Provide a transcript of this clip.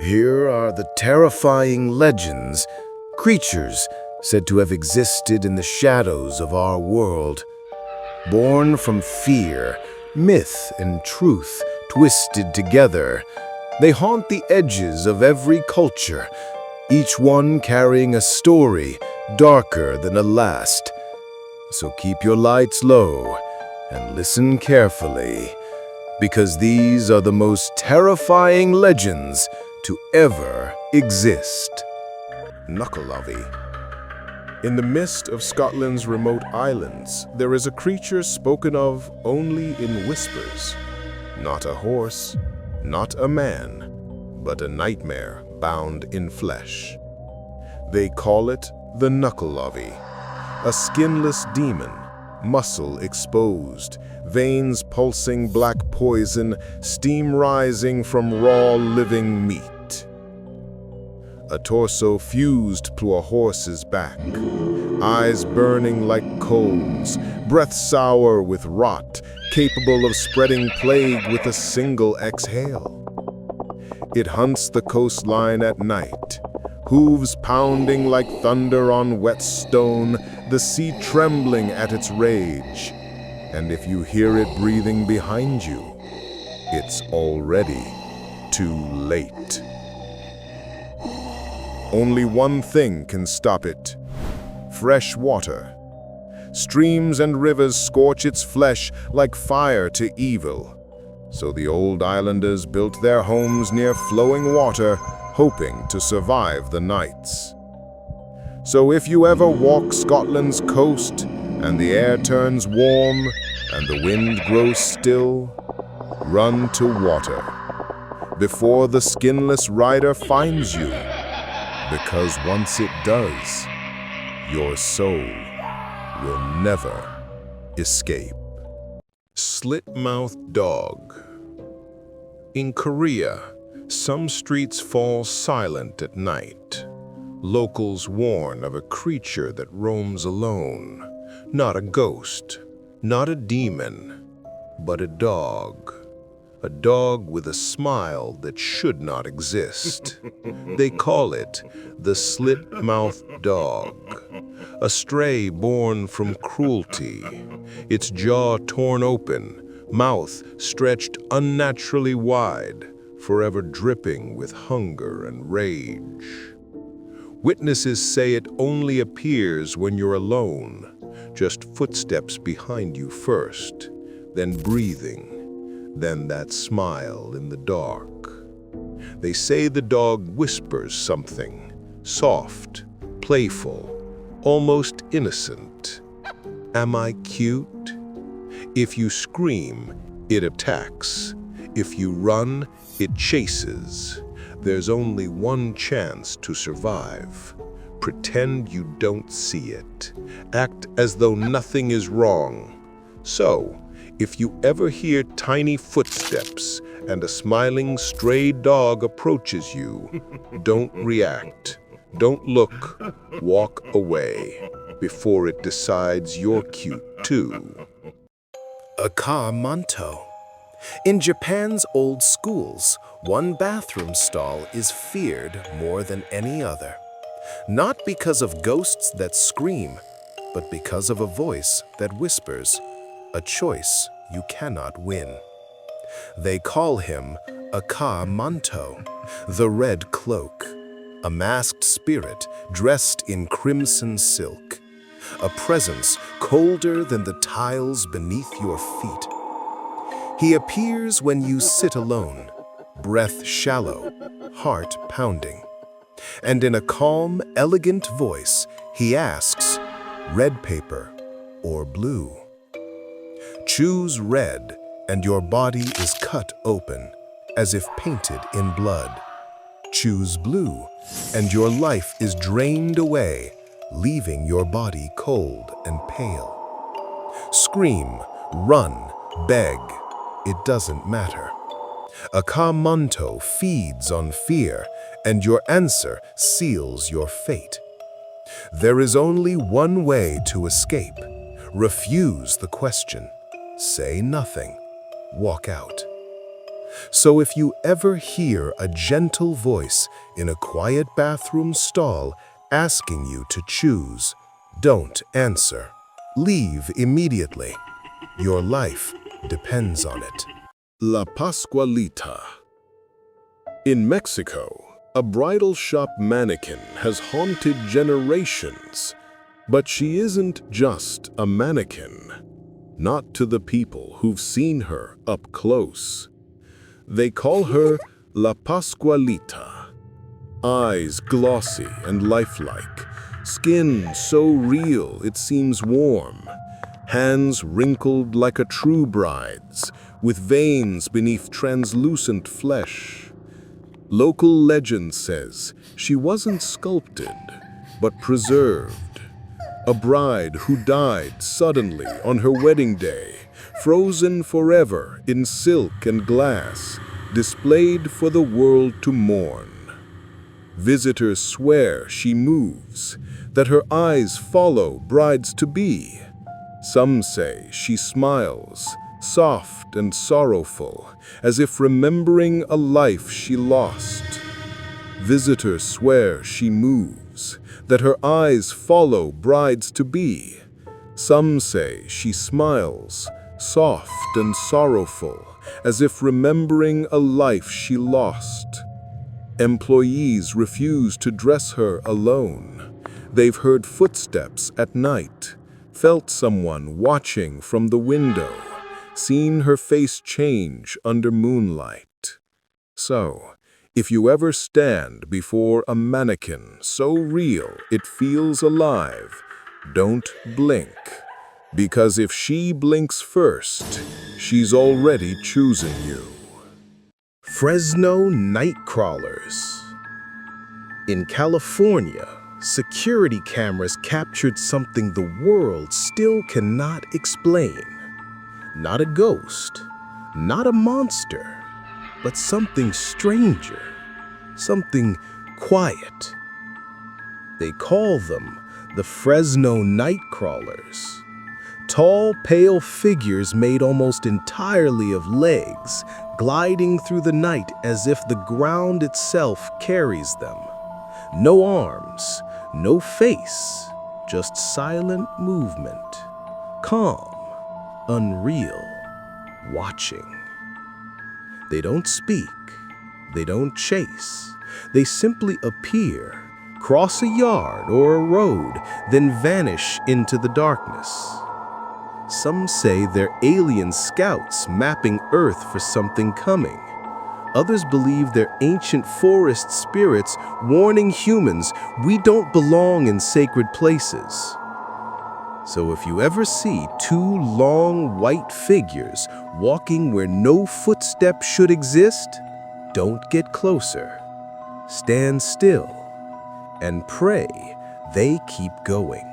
Here are the terrifying legends, creatures said to have existed in the shadows of our world. Born from fear, myth and truth twisted together, they haunt the edges of every culture, each one carrying a story darker than the last. So keep your lights low and listen carefully, because these are the most terrifying legends to ever exist. Nuckelavee. In the midst of Scotland's remote islands, there is a creature spoken of only in whispers. Not a horse, not a man, but a nightmare bound in flesh. They call it the Nuckelavee, a skinless demon, muscle exposed, veins pulsing black poison, steam rising from raw living meat. A torso fused to a horse's back, eyes burning like coals, breath sour with rot, capable of spreading plague with a single exhale. It hunts the coastline at night, hooves pounding like thunder on wet stone, the sea trembling at its rage. And if you hear it breathing behind you, it's already too late. Only one thing can stop it: fresh water. Streams and rivers scorch its flesh like fire to evil. So the old islanders built their homes near flowing water, hoping to survive the nights. So if you ever walk Scotland's coast, and the air turns warm, and the wind grows still, run to water, before the skinless rider finds you. Because once it does, your soul will never escape. Slit-Mouthed Dog. In Korea, some streets fall silent at night. Locals warn of a creature that roams alone. Not a ghost, not a demon, but a dog. A dog with a smile that should not exist. They call it the Slit-Mouthed Dog. A stray born from cruelty, its jaw torn open, mouth stretched unnaturally wide, forever dripping with hunger and rage. Witnesses say it only appears when you're alone, just footsteps behind you first, then breathing, then that smile in the dark. They say the dog whispers something, soft, playful, almost innocent. Am I cute? If you scream, it attacks. If you run, it chases. There's only one chance to survive. Pretend you don't see it. Act as though nothing is wrong. So, if you ever hear tiny footsteps and a smiling stray dog approaches you, don't react. Don't look. Walk away before it decides you're cute too. Manto. In Japan's old schools, one bathroom stall is feared more than any other. Not because of ghosts that scream, but because of a voice that whispers, a choice you cannot win. They call him Manto, the red cloak, a masked spirit dressed in crimson silk, a presence colder than the tiles beneath your feet. He appears when you sit alone, breath shallow, heart pounding. And in a calm, elegant voice, he asks, red paper or blue? Choose red, and your body is cut open, as if painted in blood. Choose blue, and your life is drained away, leaving your body cold and pale. Scream, run, beg, it doesn't matter. Manto feeds on fear, and your answer seals your fate. There is only one way to escape. Refuse the question. Say nothing. Walk out. So if you ever hear a gentle voice in a quiet bathroom stall asking you to choose, don't answer. Leave immediately. Your life depends on it. La Pascualita. In Mexico, a bridal shop mannequin has haunted generations. But she isn't just a mannequin. Not to the people who've seen her up close. They call her La Pascualita. Eyes glossy and lifelike, skin so real it seems warm, hands wrinkled like a true bride's, with veins beneath translucent flesh. Local legend says she wasn't sculpted, but preserved. A bride who died suddenly on her wedding day, frozen forever in silk and glass, displayed for the world to mourn. Visitors swear she moves, that her eyes follow brides-to-be. Some say she smiles, soft and sorrowful, as if remembering a life she lost. Visitors swear she moves, that her eyes follow brides-to-be. Some say she smiles, soft and sorrowful, as if remembering a life she lost. Employees refuse to dress her alone. They've heard footsteps at night, felt someone watching from the window, seen her face change under moonlight. So, if you ever stand before a mannequin so real it feels alive, don't blink. Because if she blinks first, she's already chosen you. Fresno Nightcrawlers. In California, security cameras captured something the world still cannot explain. Not a ghost, not a monster, but something stranger, something quiet. They call them the Fresno Nightcrawlers. Tall, pale figures made almost entirely of legs, gliding through the night as if the ground itself carries them. No arms, no face, just silent movement. Calm, unreal, watching. They don't speak, they don't chase. They simply appear, cross a yard or a road, then vanish into the darkness. Some say they're alien scouts mapping Earth for something coming. Others believe they're ancient forest spirits warning humans we don't belong in sacred places. So if you ever see two long white figures walking where no footstep should exist, don't get closer. Stand still and pray they keep going.